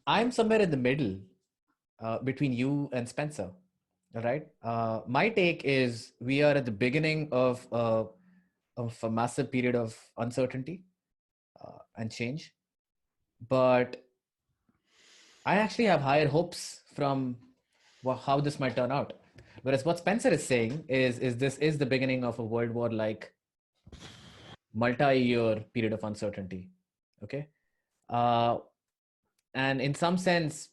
I'm somewhere in the middle between you and Spencer. All right. My take is we are at the beginning of a massive period of uncertainty and change, but I actually have higher hopes from how this might turn out. Whereas what Spencer is saying is this is the beginning of a World War like multi-year period of uncertainty. Okay. Uh, and in some sense,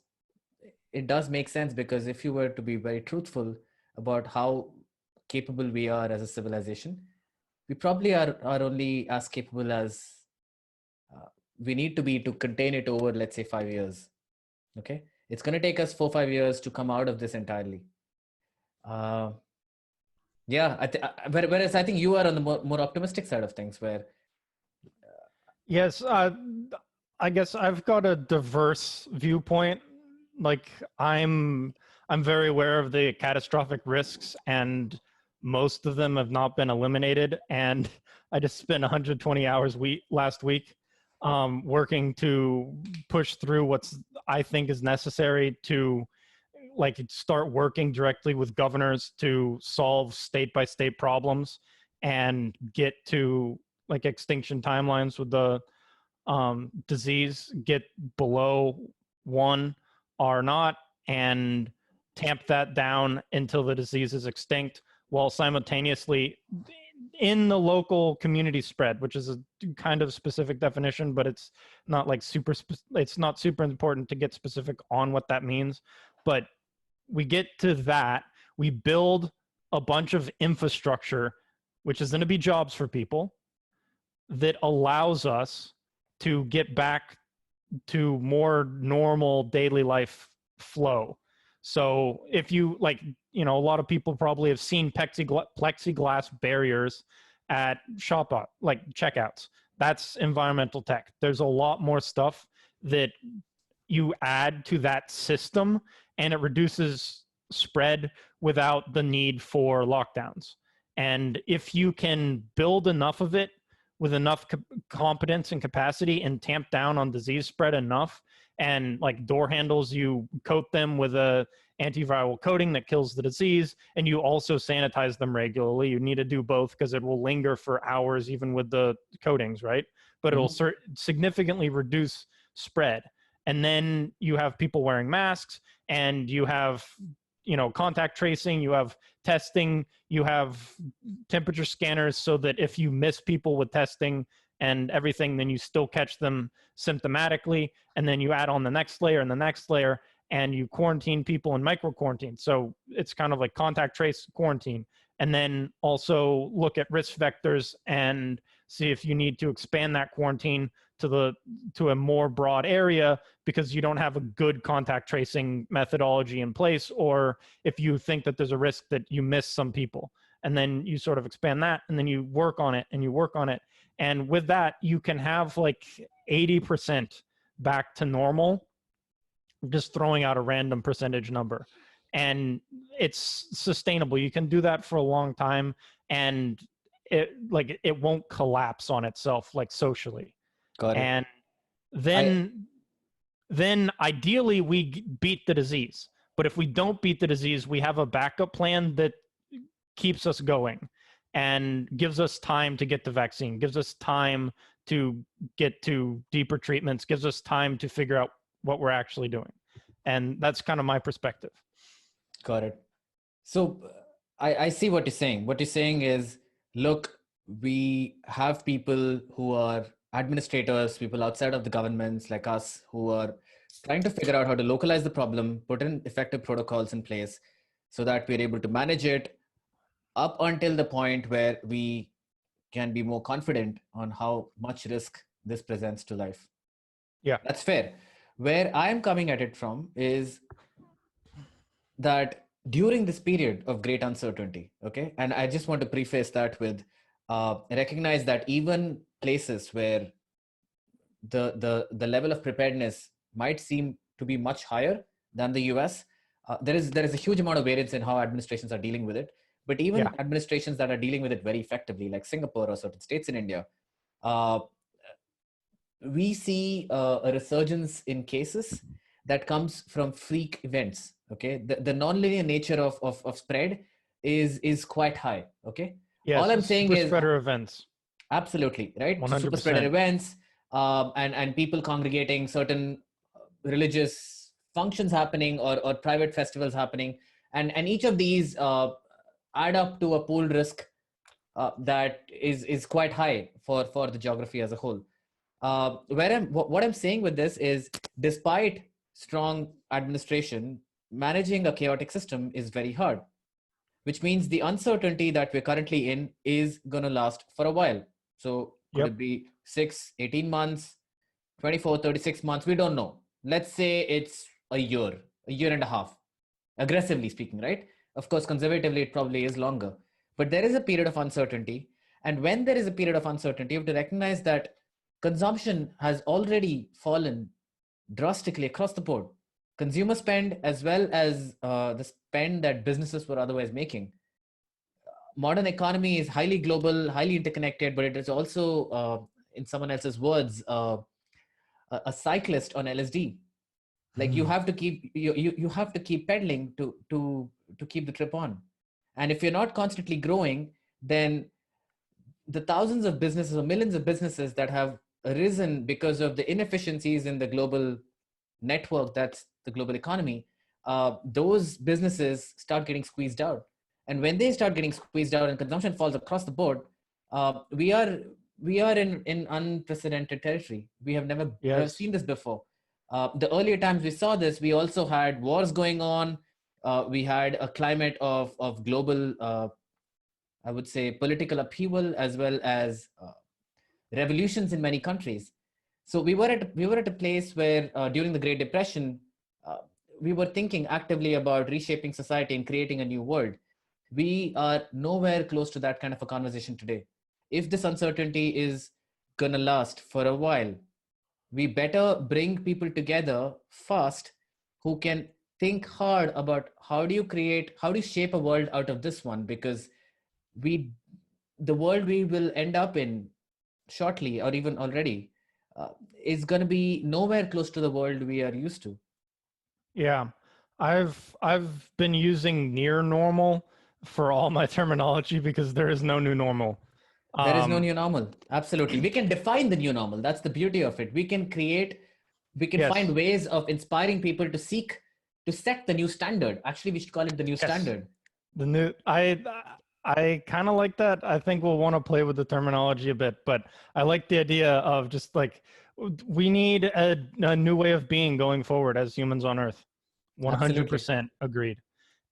it does make sense because if you were to be very truthful about how capable we are as a civilization, we probably are only as capable as uh, we need to be to contain it over, let's say, 5 years. Okay. It's going to take us 4 5 years to come out of this entirely. Uh, yeah. Whereas I think you are on the more optimistic side of things where. Yes, I guess I've got a diverse viewpoint. Like I'm very aware of the catastrophic risks, and most of them have not been eliminated. And I just spent 120 hours last week working to push through what's I think is necessary to like start working directly with governors to solve state by state problems and get to like extinction timelines with the disease get below 1 or not, and tamp that down until the disease is extinct, while simultaneously in the local community spread, which is a kind of specific definition, but it's not like it's not super important to get specific on what that means. But we get to that, we build a bunch of infrastructure, which is going to be jobs for people, that allows us to get back to more normal daily life flow. So if you like, you know, a lot of people probably have seen plexiglass barriers at like checkouts. That's environmental tech. There's a lot more stuff that you add to that system, and it reduces spread without the need for lockdowns. And if you can build enough of it with enough competence and capacity and tamp down on disease spread enough, and like door handles, you coat them with a antiviral coating that kills the disease, and you also sanitize them regularly. You need to do both because it will linger for hours even with the coatings, right? But it'll significantly reduce spread. And then you have people wearing masks, and you have, you know, contact tracing, you have testing, you have temperature scanners, so that if you miss people with testing and everything, then you still catch them symptomatically. And then you add on the next layer and the next layer, and you quarantine people in micro quarantine. So it's kind of like contact trace quarantine. And then also look at risk vectors and see if you need to expand that quarantine to a more broad area because you don't have a good contact tracing methodology in place, or if you think that there's a risk that you miss some people. And then you sort of expand that, and then you work on it and you work on it. And with that, you can have like 80% back to normal, just throwing out a random percentage number. And it's sustainable. You can do that for a long time, and it won't collapse on itself like socially. Got it. And then ideally we beat the disease. But if we don't beat the disease, we have a backup plan that keeps us going and gives us time to get the vaccine, gives us time to get to deeper treatments, gives us time to figure out what we're actually doing. And that's kind of my perspective. Got it. So I see what you're saying. What you're saying is, look, we have people who are administrators, people outside of the governments like us, who are trying to figure out how to localize the problem, put in effective protocols in place so that we're able to manage it up until the point where we can be more confident on how much risk this presents to life. Yeah, that's fair. Where I'm coming at it from is that during this period of great uncertainty, okay, and I just want to preface that with recognize that even places where the level of preparedness might seem to be much higher than the US, there is a huge amount of variance in how administrations are dealing with it. But even administrations that are dealing with it very effectively, like Singapore or certain states in India, we see a resurgence in cases, that comes from freak events. Okay, the nonlinear nature of spread is quite high. Okay, all Yes, I'm saying super is spreader events. absolutely right. So super spreader 100%. events, and people congregating, certain religious functions happening, or private festivals happening, and each of these add up to a pool risk that is quite high for the geography as a whole. What I'm saying with this is, despite strong administration, managing a chaotic system is very hard, which means the uncertainty that we're currently in is going to last for a while. So could Yep. it be 6, 18 months, 24, 36 months? We don't know. Let's say it's a year and a half, aggressively speaking, right? Of course, conservatively, it probably is longer. But there is a period of uncertainty. And when there is a period of uncertainty, you have to recognize that consumption has already fallen drastically across the board. Consumer spend, as well as the spend that businesses were otherwise making. Modern economy is highly global, highly interconnected, but it is also, in someone else's words, a cyclist on LSD. Like you have to keep you have to keep pedaling to keep the trip on. And if you're not constantly growing, then the thousands of businesses or millions of businesses that have arisen because of the inefficiencies in the global network, that's the global economy, those businesses start getting squeezed out. And when they start getting squeezed out and consumption falls across the board, uh, we are we are in unprecedented territory. We have never Yes. seen this before. The earlier times we saw this, we also had wars going on. We had a climate of global, I would say, political upheaval, as well as revolutions in many countries. So we were at a place where, during the Great Depression, uh, we were thinking actively about reshaping society and creating a new world. We are nowhere close to that kind of a conversation today. If this uncertainty is gonna last for a while, we better bring people together fast who can think hard about how do you shape a world out of this one, because we the world we will end up in shortly, or even already, uh, is going to be nowhere close to the world we are used to. Yeah. I've been using near normal for all my terminology because there is no new normal. There is no Um, new normal. Absolutely, we can define the new normal. That's the beauty of it. We can yes. find ways of inspiring people to seek to set the new standard. Actually, we should call it the new Yes. standard. The new I kind of like that. I think we'll want to play with the terminology a bit, but I like the idea of just like we need a new way of being going forward as humans on Earth. Absolutely. 100% agreed.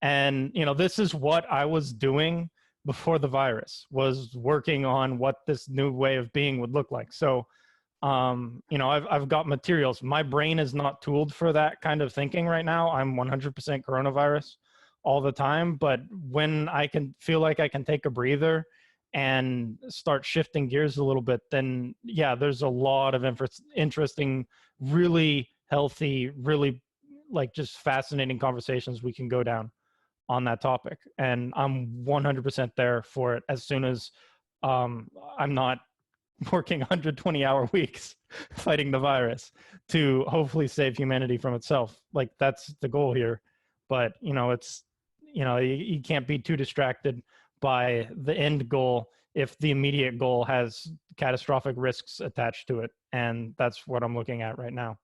And this is what I was doing before the virus, was working on what this new way of being would look like. So I've got materials. My brain is not tooled for that kind of thinking right now. I'm 100% coronavirus all the time, but when I can feel like I can take a breather and start shifting gears a little bit, then yeah, there's a lot of interesting, really healthy, really like just fascinating conversations we can go down on that topic. And I'm 100% there for it as soon as I'm not working 120-hour weeks fighting the virus to hopefully save humanity from itself. Like that's the goal here. But it's you can't be too distracted by the end goal if the immediate goal has catastrophic risks attached to it. And that's what I'm looking at right now.